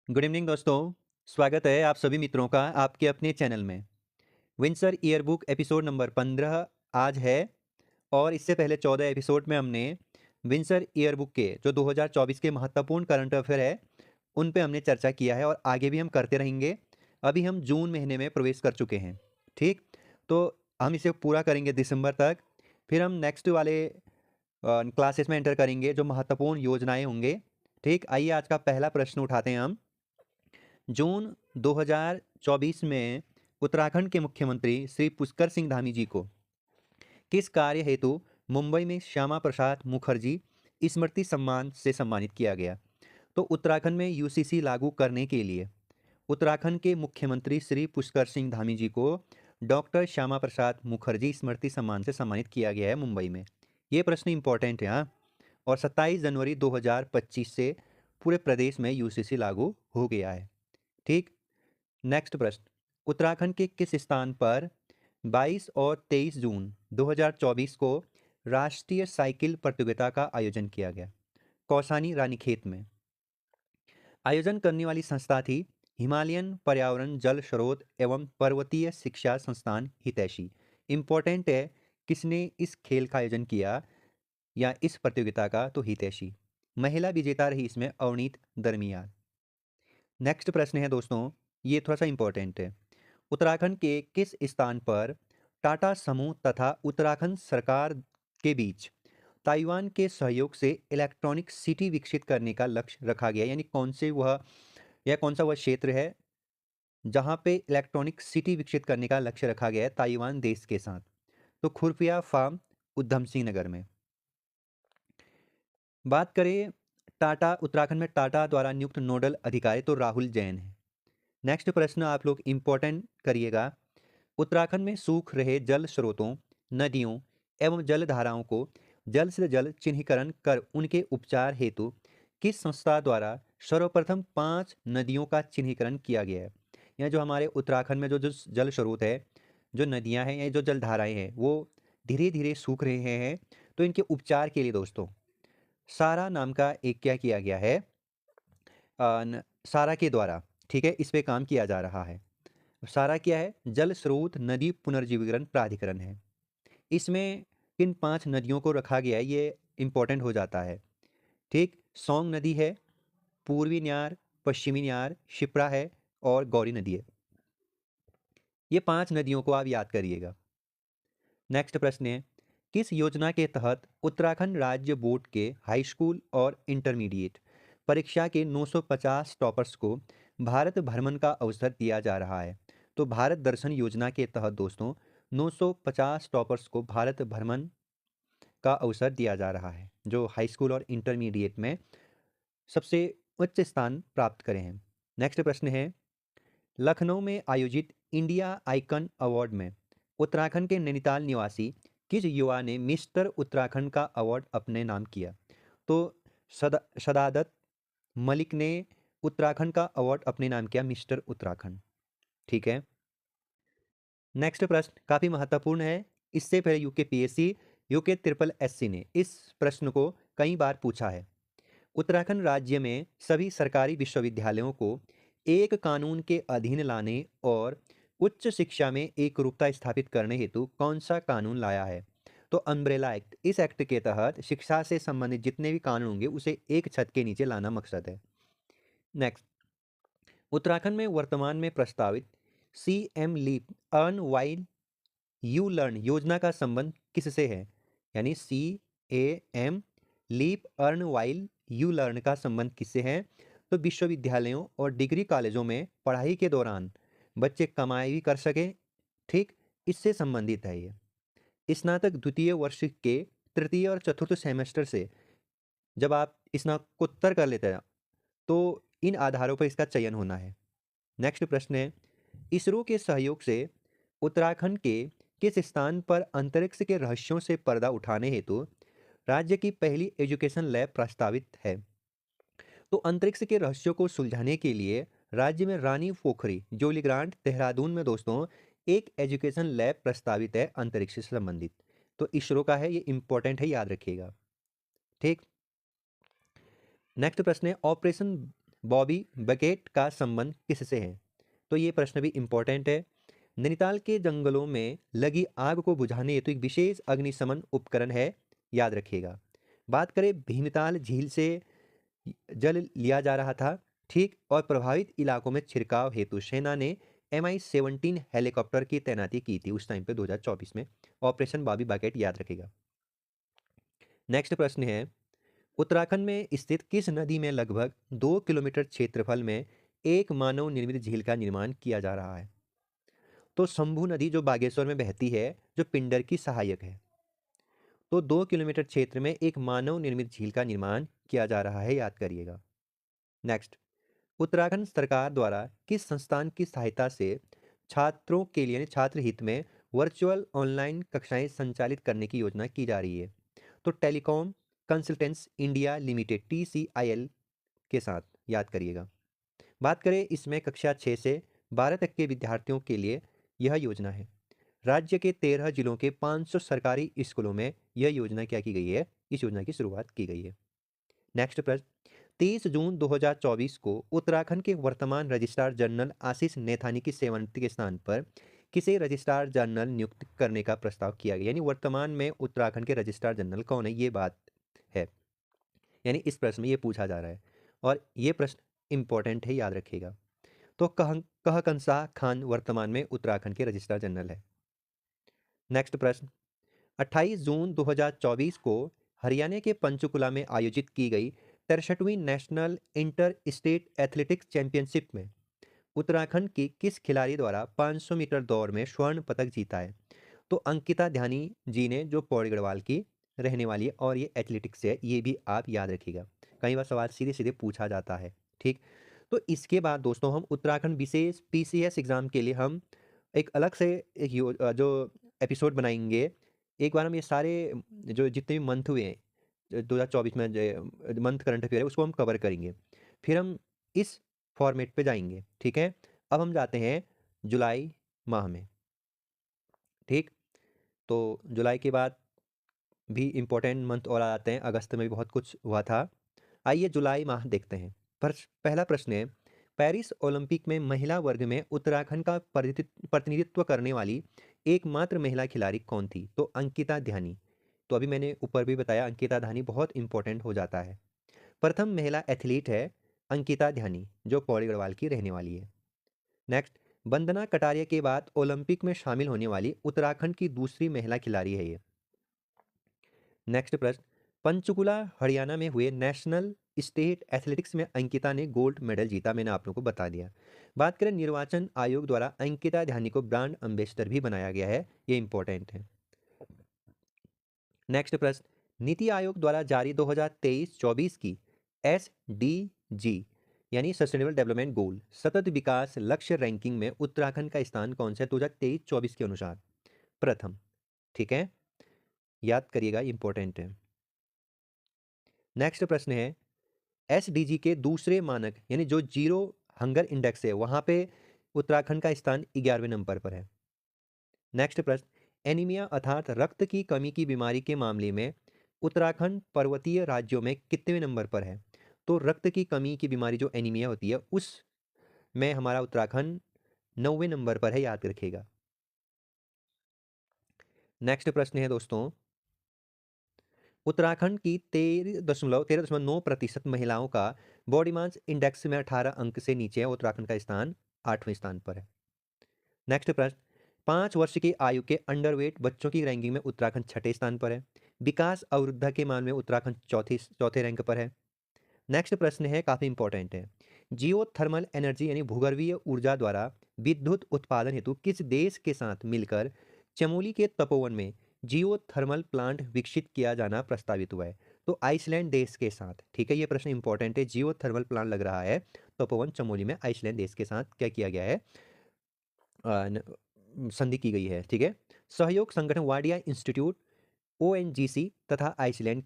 Good evening दोस्तों। स्वागत है आप सभी मित्रों का आपके अपने चैनल में। विंसर ईयरबुक एपिसोड नंबर 15 आज है। और इससे पहले 14 एपिसोड में हमने विंसर ईयरबुक के जो 2024 के महत्वपूर्ण करंट अफेयर है उन पे हमने चर्चा किया है और आगे भी हम करते रहेंगे। अभी हम जून महीने में प्रवेश कर चुके हैं। ठीक, तो हम इसे पूरा करेंगे दिसंबर तक। फिर हम नेक्स्ट वाले क्लासेस में एंटर करेंगे जो महत्वपूर्ण योजनाएं होंगे। ठीक, आइए आज का पहला प्रश्न उठाते हैं हम। जून 2024 में उत्तराखंड के मुख्यमंत्री श्री पुष्कर सिंह धामी जी को किस कार्य हेतु मुंबई में श्यामा प्रसाद मुखर्जी स्मृति सम्मान से सम्मानित किया गया? तो उत्तराखंड में यूसीसी लागू करने के लिए उत्तराखंड के मुख्यमंत्री श्री पुष्कर सिंह धामी जी को डॉक्टर श्यामा प्रसाद मुखर्जी स्मृति सम्मान से सम्मानित किया गया है मुंबई में। ये प्रश्न इंपॉर्टेंट है हाँ। और 27 जनवरी 2025 से पूरे प्रदेश में यूसीसी लागू हो गया है। ठीक, नेक्स्ट प्रश्न। उत्तराखंड के किस स्थान पर 22 और 23 जून 2024 को राष्ट्रीय साइकिल प्रतियोगिता का आयोजन किया गया? कौसानी रानीखेत में। आयोजन करने वाली संस्था थी हिमालयन पर्यावरण जल स्रोत एवं पर्वतीय शिक्षा संस्थान हितैषी। इंपॉर्टेंट है किसने इस खेल का आयोजन किया या इस प्रतियोगिता का, तो हितैषी। महिला विजेता रही इसमें अवनीत दरमियान। नेक्स्ट प्रश्न है दोस्तों, ये थोड़ा सा इंपॉर्टेंट है। उत्तराखंड के किस स्थान पर टाटा समूह तथा उत्तराखंड सरकार के बीच ताइवान के सहयोग से इलेक्ट्रॉनिक सिटी विकसित करने का लक्ष्य रखा गया? यानी कौन सा वह क्षेत्र है जहां पे इलेक्ट्रॉनिक सिटी विकसित करने का लक्ष्य रखा गया है ताइवान देश के साथ? तो खुरपिया फार्म उधम सिंह नगर में। बात करें टाटा, उत्तराखंड में टाटा द्वारा नियुक्त नोडल अधिकारी तो राहुल जैन है। नेक्स्ट प्रश्न आप लोग इंपॉर्टेंट करिएगा। उत्तराखंड में सूख रहे जल स्रोतों, नदियों एवं जलधाराओं को जल्द से जल्द चिन्हीकरण कर उनके उपचार हेतु किस संस्था द्वारा सर्वप्रथम 5 नदियों का चिन्हीकरण किया गया है? यह जो हमारे उत्तराखंड में जो जो जल स्रोत है, जो नदियां हैं या जो जलधाराएं हैं वो धीरे धीरे सूख रहे हैं, तो इनके उपचार के लिए दोस्तों सारा नाम का एक क्या किया गया है, सारा के द्वारा, ठीक है, इस पे काम किया जा रहा है। सारा क्या है? जल स्रोत नदी पुनर्जीवीकरण प्राधिकरण है। इसमें किन 5 नदियों को रखा गया है ये इंपॉर्टेंट हो जाता है। ठीक, सोंग नदी है, पूर्वी न्यार, पश्चिमी न्यार, शिप्रा है और गौरी नदी है। ये 5 नदियों को आप याद करिएगा। नेक्स्ट प्रश्न है, किस योजना के तहत उत्तराखंड राज्य बोर्ड के हाई स्कूल और इंटरमीडिएट परीक्षा के 950 टॉपर्स को भारत भ्रमण का अवसर दिया जा रहा है? तो भारत दर्शन योजना के तहत दोस्तों 950 टॉपर्स को भारत भ्रमण का अवसर दिया जा रहा है जो हाई स्कूल और इंटरमीडिएट में सबसे उच्च स्थान प्राप्त करें हैं। नेक्स्ट प्रश्न है, लखनऊ में आयोजित इंडिया आइकन अवार्ड में उत्तराखंड के नैनीताल निवासी किस युवा ने मिस्टर उत्तराखंड का अवार्ड अपने नाम किया? तो शदादत मलिक ने उत्तराखंड का अवार्ड अपने नाम किया मिस्टर उत्तराखंड। ठीक है, नेक्स्ट प्रश्न काफी महत्वपूर्ण है। इससे पहले यूके यूके ट्रिपल एससी ने इस प्रश्न को कई बार पूछा है। उत्तराखंड राज्य में सभी सरकारी विश्वविद्यालयों को एक कानून के अधीन लाने और उच्च शिक्षा में एकरूपता स्थापित करने हेतु कौन सा कानून लाया है? तो अम्ब्रेला एक्ट। इस एक्ट के तहत शिक्षा से संबंधित जितने भी कानून होंगे उसे एक छत के नीचे लाना मकसद है। नेक्स्ट, उत्तराखंड में वर्तमान में प्रस्तावित C M leap earn while you learn योजना का संबंध किससे है? यानी CAM leap earn while you learn का संबंध किससे है? तो विश्वविद्यालयों और डिग्री कॉलेजों में पढ़ाई के दौरान बच्चे कमाई भी कर सके। ठीक, इससे संबंधित है ये। स्नातक द्वितीय वर्ष के तृतीय और चतुर्थ सेमेस्टर से जब आप स्नातकोत्तर कर लेते हैं तो इन आधारों पर इसका चयन होना है। नेक्स्ट प्रश्न है, इसरो के सहयोग से उत्तराखंड के किस स्थान पर अंतरिक्ष के रहस्यों से पर्दा उठाने हेतु राज्य की पहली एजुकेशन लैब प्रस्तावित है? तो अंतरिक्ष के रहस्यों को सुलझाने के लिए राज्य में रानी पोखरी जोलीग्रांट देहरादून में दोस्तों एक एजुकेशन लैब प्रस्तावित है अंतरिक्ष से संबंधित। तो इसरो का है, ये इंपॉर्टेंट है, याद रखिएगा। ठीक, नेक्स्ट प्रश्न है, ऑपरेशन बॉबी बकेट का संबंध किससे है? तो ये प्रश्न भी इंपॉर्टेंट है। नैनीताल के जंगलों में लगी आग को बुझाने हेतु एक विशेष अग्निशमन उपकरण है, याद रखिएगा। बात करें भीमताल झील से जल लिया जा रहा था, ठीक, और प्रभावित इलाकों में छिड़काव हेतु सेना ने MI-17 हेलीकॉप्टर की तैनाती की थी उस टाइम पे 2024 में। ऑपरेशन बॉबी बकेट, याद रखिएगा। नेक्स्ट प्रश्न है, उत्तराखंड में स्थित किस नदी में लगभग 2 किलोमीटर क्षेत्रफल में एक मानव निर्मित झील का निर्माण किया जा रहा है? तो शंभू नदी जो बागेश्वर में बहती है, जो पिंडर की सहायक है। तो 2 किलोमीटर क्षेत्र में एक मानव निर्मित झील का निर्माण किया जा रहा है, याद करिएगा। नेक्स्ट, उत्तराखंड सरकार द्वारा किस संस्थान की सहायता से छात्रों के लिए छात्र हित में वर्चुअल ऑनलाइन कक्षाएं संचालित करने की योजना की जा रही है? तो telecom consultants India limited TCIL के साथ, याद करिएगा। बात करें इसमें कक्षा 6 से 12 तक के विद्यार्थियों के लिए यह योजना है। राज्य के 13 जिलों के 500 सरकारी स्कूलों में यह योजना क्या की गई है? इस योजना की शुरुआत की गई है। नेक्स्ट प्रश्न, 30 जून 2024 को उत्तराखंड के वर्तमान रजिस्ट्रार जनरल आशीष नेथानी की सेवानिवृत्ति के स्थान पर किसे रजिस्ट्रार जनरल नियुक्त करने का प्रस्ताव किया गया? यानी वर्तमान में उत्तराखंड के रजिस्ट्रार जनरल कौन है, ये बात है। यानी इस प्रश्न में ये पूछा जा रहा है और ये प्रश्न इंपॉर्टेंट है, याद रखिएगा। तो कहकंसा खान वर्तमान में उत्तराखंड के रजिस्ट्रार जनरल है। नेक्स्ट प्रश्न, 28 जून 2024 को हरियाणा के पंचकुला में आयोजित की गई 63वीं national inter state athletics championship में उत्तराखंड की किस खिलाड़ी द्वारा 500 मीटर दौड़ में स्वर्ण पदक जीता है? तो अंकिता ध्यानी जी ने, जो पौड़ी गढ़वाल की रहने वाली है, और ये एथलेटिक्स है, ये भी आप याद रखिएगा। कई बार सवाल सीधे सीधे पूछा जाता है, ठीक। तो इसके बाद दोस्तों हम उत्तराखंड विशेष PCS एग्जाम के लिए हम एक अलग से एक जो एपिसोड बनाएंगे। एक बार हम ये सारे जो जितने भी मंथ हुए हैं 2024 में, मंथ करंट अफेयर है, उसको हम कवर करेंगे। फिर हम इस फॉर्मेट पे जाएंगे, ठीक है। अब हम जाते हैं जुलाई माह में, ठीक। तो जुलाई के बाद भी इम्पोर्टेंट मंथ और आ जाते हैं, अगस्त में भी बहुत कुछ हुआ था। आइए जुलाई माह देखते हैं। पर पहला प्रश्न है, पेरिस ओलंपिक में महिला वर्ग में उत्तराखंड का प्रतिनिधित्व करने वाली एकमात्र महिला खिलाड़ी कौन थी? तो अंकिता ध्यानी। तो अभी मैंने ऊपर भी बताया, अंकिता ध्यानी बहुत इंपॉर्टेंट हो जाता है। प्रथम महिला एथलीट है अंकिता ध्यानी, जो पौड़ी गढ़वाल की रहने वाली है। नेक्स्ट, वंदना कटारिया के बाद ओलंपिक में शामिल होने वाली उत्तराखंड की दूसरी महिला खिलाड़ी है ये। नेक्स्ट प्रश्न, पंचकुला हरियाणा में हुए नेशनल स्टेट एथलेटिक्स में अंकिता ने गोल्ड मेडल जीता, मैंने आप लोगों को बता दिया। बात करें निर्वाचन आयोग द्वारा अंकिता ध्यानी को ब्रांड एम्बेसडर भी बनाया गया है, ये इंपॉर्टेंट है। नेक्स्ट प्रश्न, नीति आयोग द्वारा जारी 2023-24 की SDG यानी सस्टेनेबल डेवलपमेंट गोल सतत विकास लक्ष्य रैंकिंग में उत्तराखंड का स्थान कौन सा है 2023-24 के अनुसार? प्रथम, ठीक है, याद करिएगा, इंपॉर्टेंट है। नेक्स्ट प्रश्न है, SDG के दूसरे मानक यानी जो जीरो हंगर इंडेक्स है, वहां पे उत्तराखंड का स्थान 11वें नंबर पर है। नेक्स्ट प्रश्न, एनीमिया अर्थात रक्त की कमी की बीमारी के मामले में उत्तराखंड पर्वतीय राज्यों में कितने नंबर पर है? तो रक्त की कमी की बीमारी जो एनीमिया होती है, उस में हमारा उत्तराखंड 9वें नंबर पर है, याद रखिएगा। नेक्स्ट प्रश्न है दोस्तों, उत्तराखंड की 13.9% महिलाओं का बॉडी मास इंडेक्स में 18 अंक से नीचे है, उत्तराखंड का स्थान 8वें स्थान पर है। नेक्स्ट प्रश्न, 5 वर्ष की आयु के अंडरवेट बच्चों की रैंकिंग में उत्तराखंड 6ठे स्थान पर है। विकास अवरुद्धा के मामले में उत्तराखंड चौथे रैंक पर है। नेक्स्ट प्रश्न है, काफी इंपॉर्टेंट है, जियो थर्मल एनर्जी यानी भूगर्भीय ऊर्जा द्वारा विद्युत उत्पादन हेतु किस देश के साथ मिलकर चमोली के तपोवन में जियो थर्मल प्लांट विकसित किया जाना प्रस्तावित हुआ है? तो आइसलैंड देश के साथ, ठीक है, ये प्रश्न इंपॉर्टेंट है। जियो थर्मल प्लांट लग रहा है तपोवन चमोली में, आइसलैंड देश के साथ क्या किया गया है, संधि की गई है, ठीक है। सहयोग संगठन वाडिया इंस्टीट्यूट ONGC तथा आइसलैंड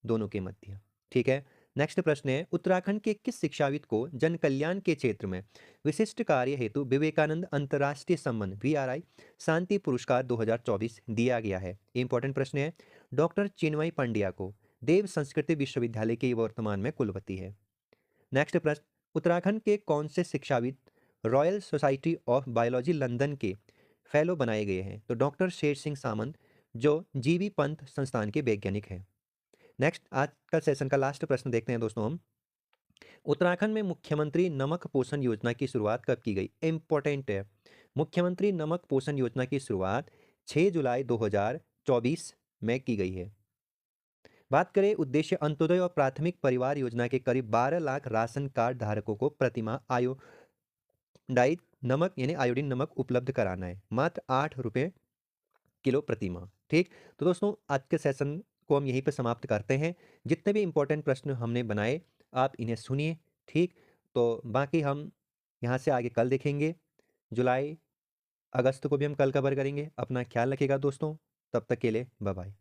दोनों के मध्य, ठीक है। नेक्स्ट प्रश्न है, उत्तराखंड के किस शिक्षाविद को जन कल्याण के क्षेत्र में विशिष्ट कार्य हेतु विवेकानंद अंतर्राष्ट्रीय संबंध VRI शांति पुरस्कार 2024 दिया गया है? इंपॉर्टेंट प्रश्न है। डॉक्टर चिन्मयी पंड्या को देव संस्कृति विश्वविद्यालय के वर्तमान में कुलपति है। नेक्स्ट प्रश्न, उत्तराखंड के कौन से शिक्षाविद royal society of biology London के फेलो बनाए गए हैं? तो डॉक्टर शेर सिंह सामंत, जो जीवी पंत संस्थान के वैज्ञानिक हैं। नेक्स्ट, आज का सेशन का लास्ट प्रश्न देखते हैं दोस्तों हम। उत्तराखंड में मुख्यमंत्री नमक पोषण योजना की शुरुआत कब की गई? इंपॉर्टेंट है। मुख्यमंत्री नमक पोषण योजना की शुरुआत 6 जुलाई 2024 में की गई है। बात करें उद्देश्य, अंत्योदय और प्राथमिक परिवार योजना के करीब 12 लाख राशन कार्ड धारकों को प्रतिमाह आयोडाइड नमक यानी आयोडीन नमक उपलब्ध कराना है, मात्र 8 रुपये किलो प्रतिमाह। ठीक, तो दोस्तों आज के सेशन को हम यहीं पर समाप्त करते हैं। जितने भी इंपॉर्टेंट प्रश्न हमने बनाए आप इन्हें सुनिए। ठीक, तो बाकी हम यहाँ से आगे कल देखेंगे। जुलाई अगस्त को भी हम कल कवर करेंगे। अपना ख्याल रखिएगा दोस्तों, तब तक के लिए बाय बाय।